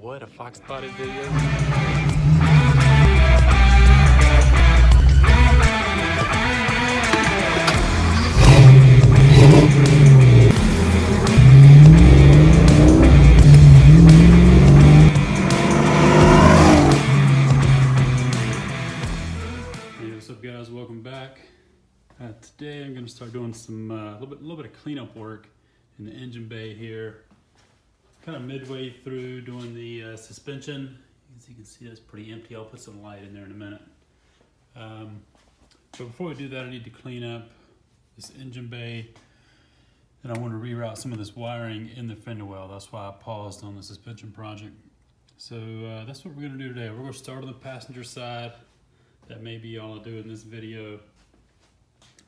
What, a Foxbody video? Hey, what's up guys, welcome back. Today I'm going to start doing some a little bit of cleanup work in the engine bay here. Kind of midway through doing the suspension. As you can see, that's pretty empty. I'll put some light in there in a minute. But before we do that, I need to clean up this engine bay, and I want to reroute some of this wiring in the fender well. That's why I paused on the suspension project. So that's what we're going to do today. We're going to start on the passenger side. That may be all I'll do in this video.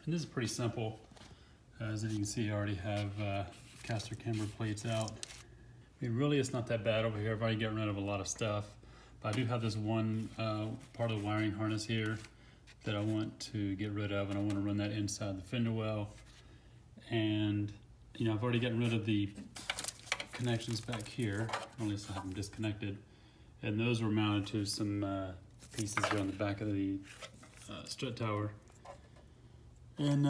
And this is pretty simple. As you can see, I already have caster camber plates out. I mean, really, it's not that bad over here. I've already gotten rid of a lot of stuff. But I do have this one part of the wiring harness here that I want to get rid of, and I want to run that inside the fender well. And, you know, I've already gotten rid of the connections back here, or at least I have them disconnected. And those were mounted to some pieces here on the back of the strut tower. And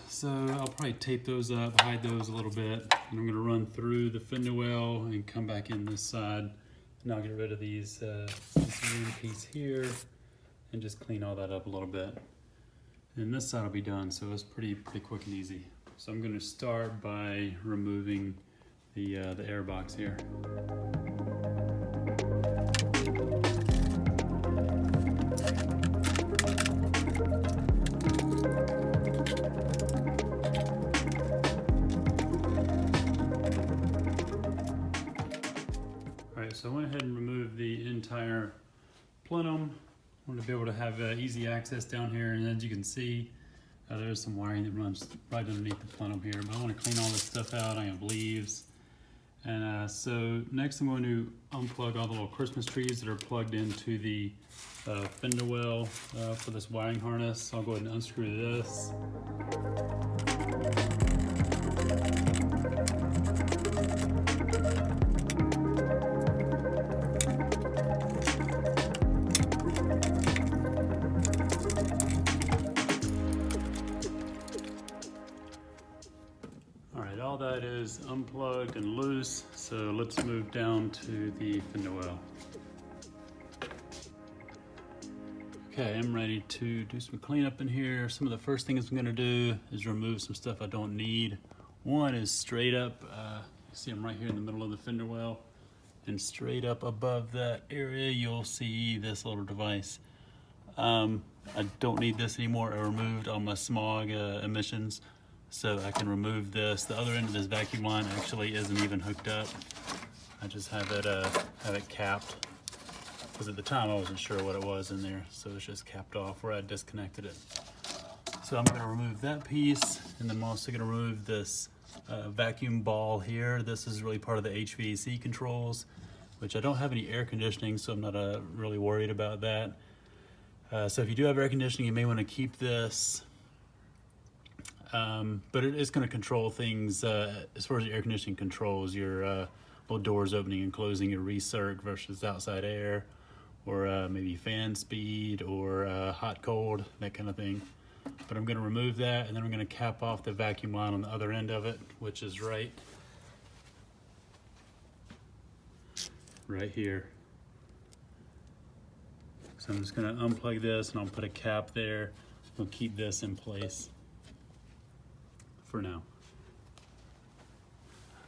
so I'll probably tape those up, hide those a little bit, and I'm going to run through the fender well and come back in this side, and I'll get rid of these this main piece here and just clean all that up a little bit. And this side will be done, so it's pretty quick and easy. So I'm going to start by removing the air box here. So I went ahead and removed the entire plenum. I want to be able to have easy access down here, and as you can see, there's some wiring that runs right underneath the plenum here. But I want to clean all this stuff out. I have leaves. And so next I'm going to unplug all the little Christmas trees that are plugged into the fender well for this wiring harness. So I'll go ahead and unscrew this. All that is unplugged and loose, so let's move down to the fender well. Okay, I'm ready to do some cleanup in here. Some of the first things I'm gonna do is remove some stuff I don't need. One is straight up, you see I'm right here in the middle of the fender well, and straight up above that area you'll see this little device. I don't need this anymore. I removed all my smog emissions. So I can remove this. The other end of this vacuum line actually isn't even hooked up. I just have it capped, because at the time I wasn't sure what it was in there, so it's just capped off where I disconnected it. So I'm going to remove that piece, and then I'm also going to remove this vacuum ball here. This is really part of the HVAC controls, which I don't have any air conditioning, so I'm not really worried about that. So if you do have air conditioning, you may want to keep this. But it is going to control things as far as the air conditioning controls, your little doors opening and closing, your recirc versus outside air, or maybe fan speed, or hot cold, that kind of thing. But I'm going to remove that, and then I'm going to cap off the vacuum line on the other end of it, which is right here. So I'm just going to unplug this, and I'll put a cap there. We'll keep this in place for now.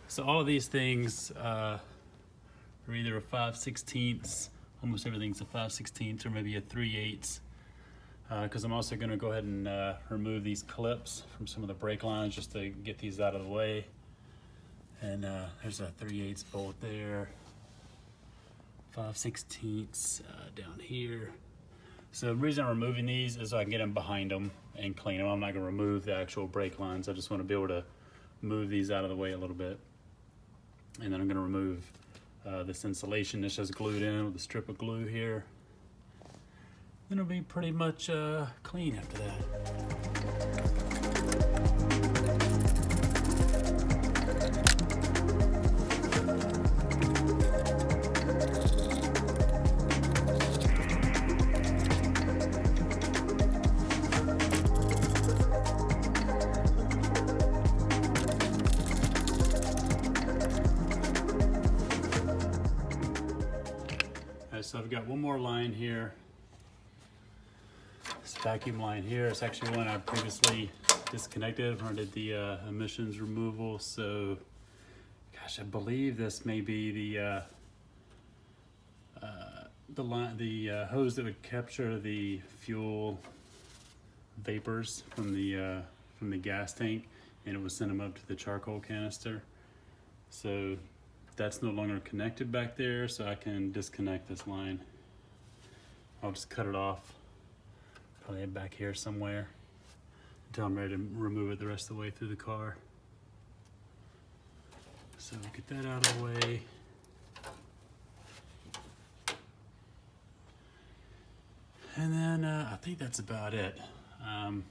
So all of these things are either a 5/16, almost everything's a 5/16, or maybe a 3/8, because I'm also going to go ahead and remove these clips from some of the brake lines just to get these out of the way. And there's a 3/8 bolt there, 5/16 down here. So the reason I'm removing these is so I can get them behind them and clean them. I'm not going to remove the actual brake lines. I just want to be able to move these out of the way a little bit. And then I'm going to remove this insulation that's just glued in with a strip of glue here. Then it'll be pretty much clean after that. Alright, so I've got one more line here. This vacuum line here is actually one I previously disconnected when I did the emissions removal. So, gosh, I believe this may be the hose that would capture the fuel vapors from the gas tank, and it would send them up to the charcoal canister. So that's no longer connected back there, so I can disconnect this line. I'll just cut it off, probably back here somewhere, until I'm ready to remove it the rest of the way through the car. So get that out of the way. And then I think that's about it. I've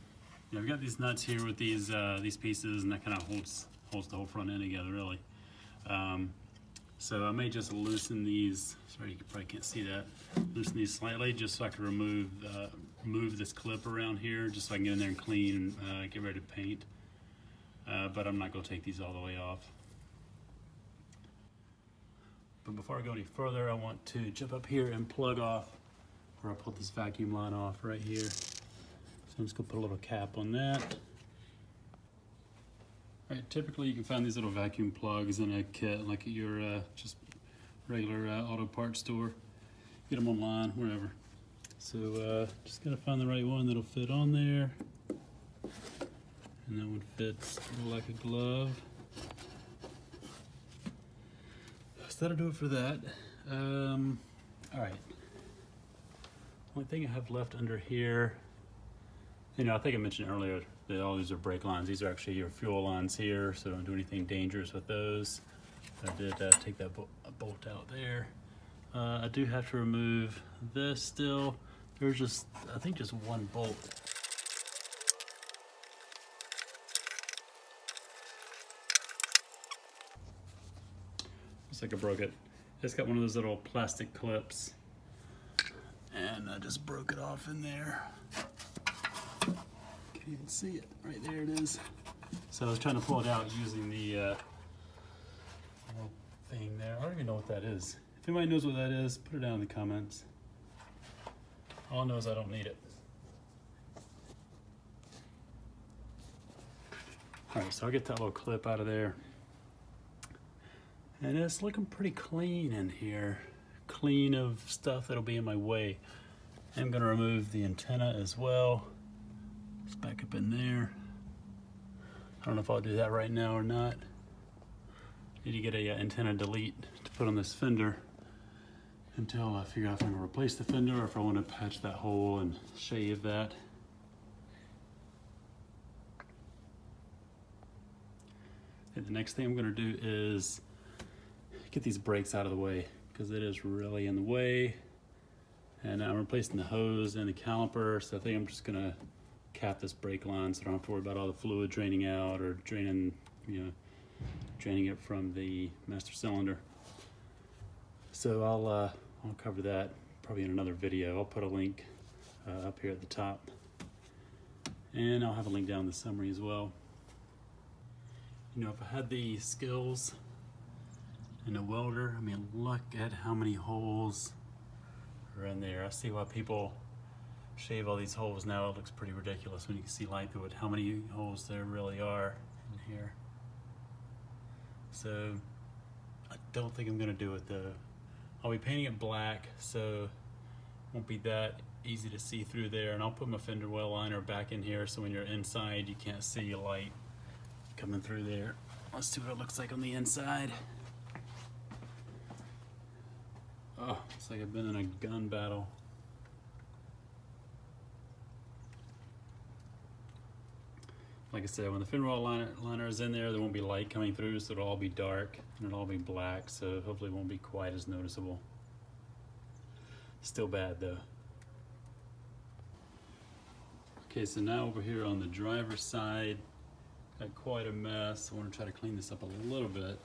got these nuts here with these pieces, and that kind of holds the whole front end together, really. So I may just loosen these. Sorry, you probably can't see that. Loosen these slightly, just so I can remove this clip around here, just so I can get in there and clean and get ready to paint. But I'm not going to take these all the way off. But before I go any further, I want to jump up here and plug off, where I pulled this vacuum line off right here. So I'm just gonna put a little cap on that. All right, typically you can find these little vacuum plugs in a kit, like at your just regular auto parts store. Get them online, wherever. So just gotta find the right one that'll fit on there. And that one fits like a glove. So that'll do it for that. All right. Only thing I have left under here, I think I mentioned earlier that all these are brake lines. These are actually your fuel lines here, so don't do anything dangerous with those. I did take that bolt out there. I do have to remove this still. There's just, I think, just one bolt. Looks like I broke it. It's got one of those little plastic clips, and I just broke it off in there. Can't even see it. Right there it is. So I was trying to pull it out using the little thing there. I don't even know what that is. If anybody knows what that is, put it down in the comments. All I know is I don't need it. Alright, so I'll get that little clip out of there. And it's looking pretty clean in here. Clean of stuff that'll be in my way. I'm going to remove the antenna as well. It's back up in there. I don't know if I'll do that right now or not. Need to get a antenna delete to put on this fender until I figure out if I'm going to replace the fender or if I want to patch that hole and shave that. And the next thing I'm going to do is get these brakes out of the way, because it is really in the way. And I'm replacing the hose and the caliper, so I think I'm just gonna cap this brake line so I don't have to worry about all the fluid draining out or draining it from the master cylinder. So I'll cover that probably in another video. I'll put a link up here at the top, and I'll have a link down in the summary as well. If I had the skills and a welder, look at how many holes are in there. I see why people shave all these holes now. It looks pretty ridiculous when you can see light through it, how many holes there really are in here. So I don't think I'm gonna do it though. I'll be painting it black, so it won't be that easy to see through there. And I'll put my fender well liner back in here, so when you're inside you can't see light coming through there. Let's see what it looks like on the inside. Oh, it's like I've been in a gun battle. Like I said, when the fender well liner is in there won't be light coming through, so it'll all be dark and it'll all be black, so hopefully it won't be quite as noticeable. Still bad though. Okay, so now over here on the driver's side, got quite a mess. I want to try to clean this up a little bit.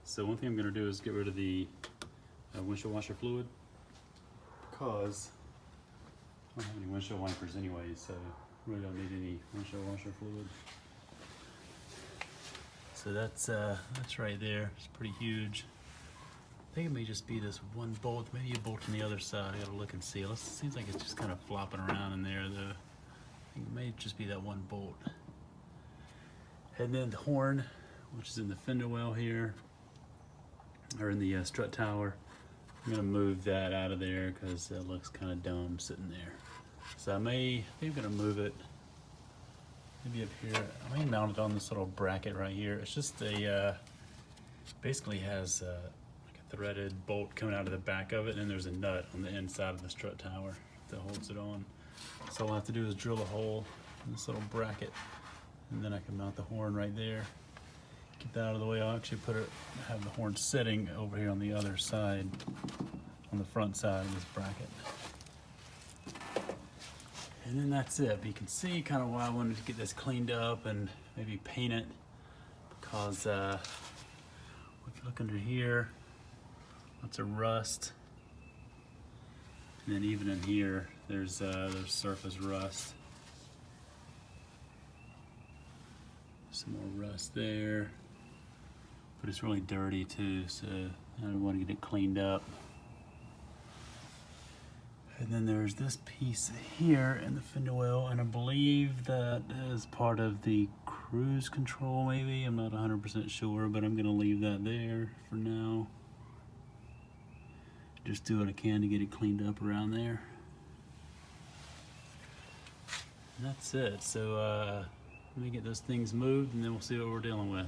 So one thing I'm going to do is get rid of the windshield washer fluid, because I don't have any windshield wipers anyway, so I really don't need any windshield washer fluid. So that's right there. It's pretty huge. think it may just be this one bolt, maybe a bolt on the other side. I gotta look and see. It seems like it's just kind of flopping around in there though. I think it may just be that one bolt. And then the horn, which is in the fender well here, or in the strut tower. I'm gonna move that out of there because it looks kind of dumb sitting there. So I think I'm gonna move it maybe up here. I may mount it on this little bracket right here. It's just a, basically has like a threaded bolt coming out of the back of it, and there's a nut on the inside of the strut tower that holds it on. So all I have to do is drill a hole in this little bracket, and then I can mount the horn right there. Get that out of the way. I'll actually have the horn sitting over here on the other side, on the front side of this bracket. And then that's it. But you can see kind of why I wanted to get this cleaned up and maybe paint it, because if you look under here, lots of rust. And then even in here, there's surface rust. Some more rust there. But it's really dirty too, so I want to get it cleaned up. And then there's this piece here in the fender well, and I believe that is part of the cruise control maybe. I'm not 100% sure, but I'm gonna leave that there for now. Just do what I can to get it cleaned up around there. And that's it. So let me get those things moved, and then we'll see what we're dealing with.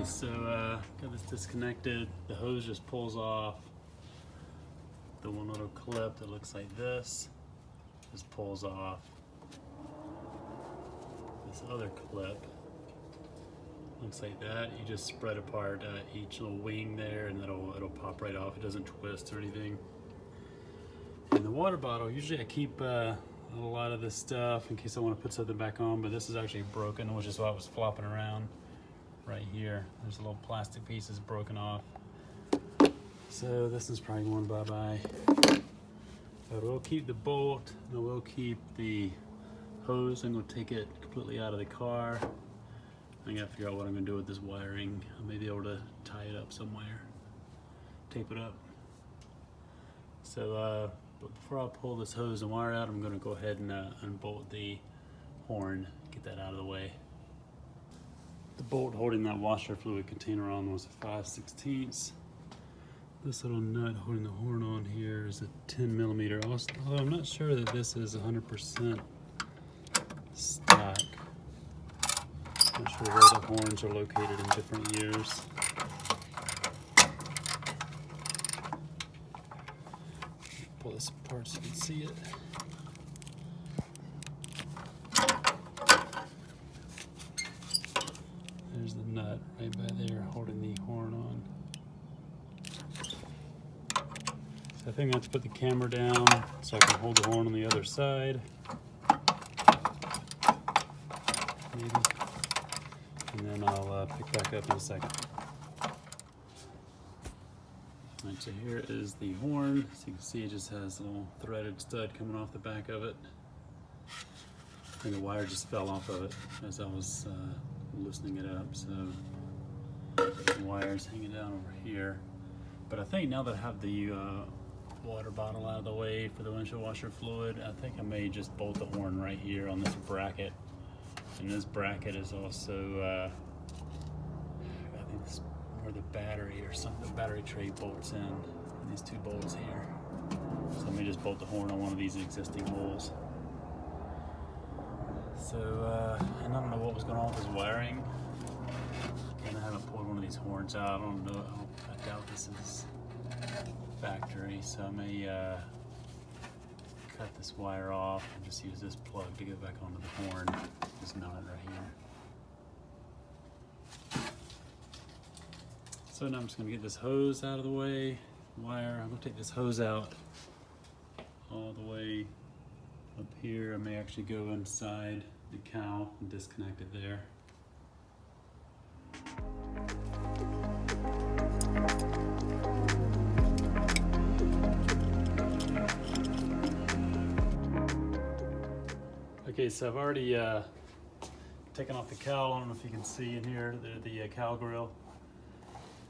So got this disconnected. The hose just pulls off. The one little clip that looks like this just pulls off. This other clip looks like that. You just spread apart each little wing there, and it'll pop right off. It doesn't twist or anything. And the water bottle, usually I keep a lot of this stuff in case I want to put something back on, but this is actually broken, which is why it was flopping around. Right here, there's a little plastic pieces broken off. So this is probably going bye-bye. But we'll keep the bolt, and we'll keep the hose. I'm gonna take it completely out of the car. I gotta figure out what I'm gonna do with this wiring. I may be able to tie it up somewhere, tape it up. So but before I pull this hose and wire out, I'm gonna go ahead and unbolt the horn, get that out of the way. The bolt holding that washer fluid container on was a 5/16. This little nut holding the horn on here is a 10mm. Although I'm not sure that this is 100% stock. Not sure where the horns are located in different years. Pull this apart so you can see it. There's the nut right by there holding the horn on. So I think I have to put the camera down so I can hold the horn on the other side. Maybe. And then I'll pick back up in a second. Alright, so here is the horn. So you can see it just has a little threaded stud coming off the back of it. And the wire just fell off of it as I was loosening it up, so the wire's hanging down over here. But I think now that I have the water bottle out of the way for the windshield washer fluid, I think I may just bolt the horn right here on this bracket. And this bracket is also, I think this is where the battery or something, the battery tray bolts in, and these two bolts here. So I may just bolt the horn on one of these existing holes. So, and I don't know what was going on with this wiring. And I haven't pulled one of these horns out. I don't know. I doubt this is factory. So I may cut this wire off and just use this plug to get back onto the horn. Just mount it right here. So now I'm just gonna get this hose out of the way, wire. I'm gonna take this hose out all the way up here. I may actually go inside the cowl and disconnect it there. Okay, so I've already taken off the cowl. I don't know if you can see in here the cowl grill.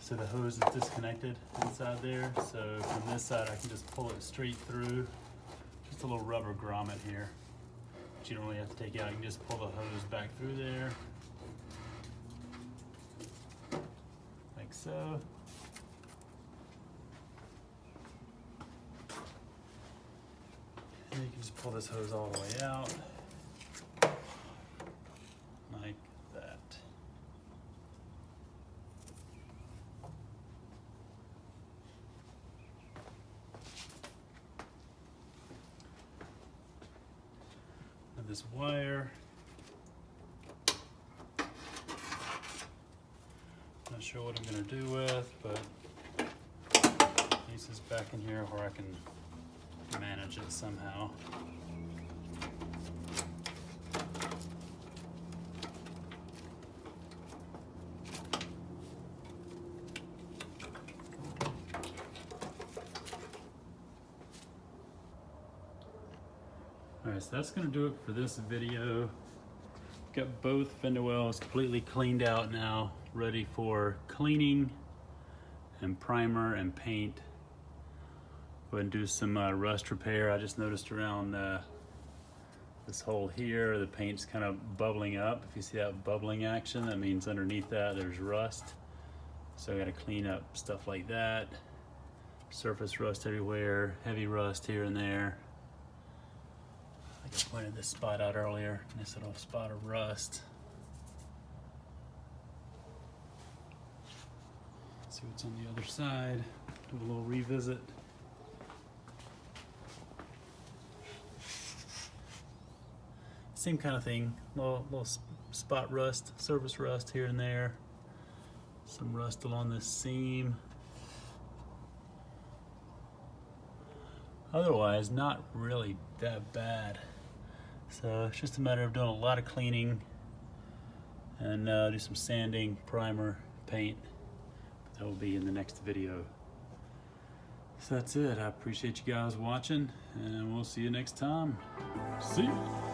So the hose is disconnected inside there. So from this side, I can just pull it straight through. Just a little rubber grommet here, but you don't really have to take it out. You can just pull the hose back through there, like so. And you can just pull this hose all the way out, like that. This wire, not sure what I'm going to do with, but this is back in here where I can manage it somehow. Alright, so that's going to do it for this video. Got both fender wells completely cleaned out now, ready for cleaning and primer and paint. Go ahead and do some rust repair. I just noticed around this hole here, the paint's kind of bubbling up. If you see that bubbling action, that means underneath that there's rust. So I got to clean up stuff like that. Surface rust everywhere, heavy rust here and there. I pointed this spot out earlier, this little spot of rust. See what's on the other side. Do a little revisit. Same kind of thing, little spot rust, surface rust here and there. Some rust along this seam. Otherwise, not really that bad. So it's just a matter of doing a lot of cleaning and do some sanding, primer, paint. That will be in the next video. So that's it. I appreciate you guys watching, and we'll see you next time. See ya.